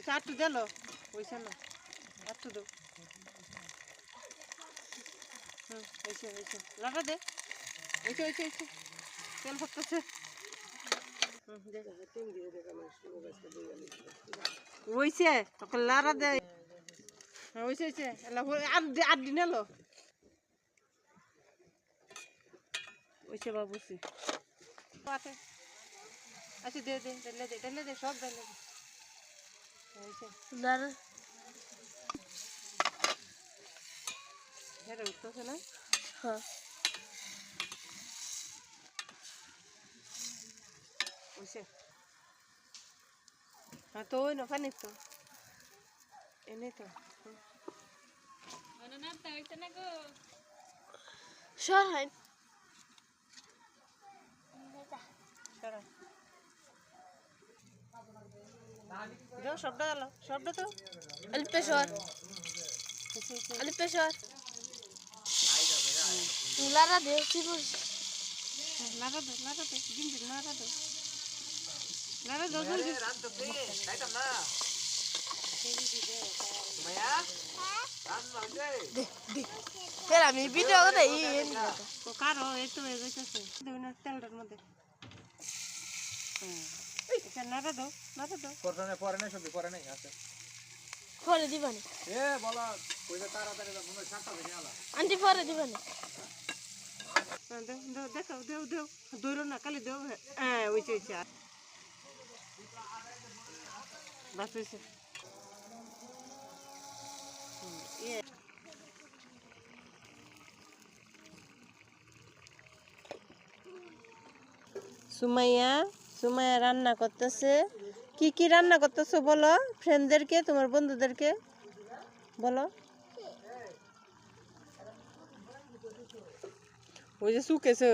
ওইসে আটটু দিল ওইসে না আটটু দো ওইসে ওইসে লাটা দে ওইসে ওইসে ওইসে তেল ফুটতেছে ওইসে তোকে লাড়া দে ওইসে ওইসে আর দিন এলো ওইসে বাবুসি আচ্ছা দে দে ঢেলে দে সব ঢেলে দে ওইসে দাঁড়া হেরে উঠতেছে না হ্যাঁ ওইসে হ্যাঁ তো ওই না পানি তো এনে তো সরাই সরা যাও সবটা গেল সবটা তো আলপেশর আলপেশর লারা দে সিবুর নাড়া দে জিঞ্জির নাড়া দে নাড়া দো জলদি রাত তো পে খাইতাম না মায়া রাত মাঝে ফের আমি ভিডিও করে তো কারো এই তো হয়ে যাইতেছে দুই না তেলটার মধ্যে এটা নাড়া দো পরে না সবজি পরে নাই আছে পরে দিবানি এ বলা কইটা তাড়াতাড়ি দাও মনে সাতটা বেজে আলা আন্টি পরে দিবানি দেখাও দেও দৌড়ো না খালি দেও হ্যাঁ ওইছে বাস হয়েছে সুমাইয়া রান্না করতেছে কি রান্না করতেছো বলো ফ্রেন্ডদেরকে তোমার বন্ধুদেরকে বলো ওই যে শুকেছে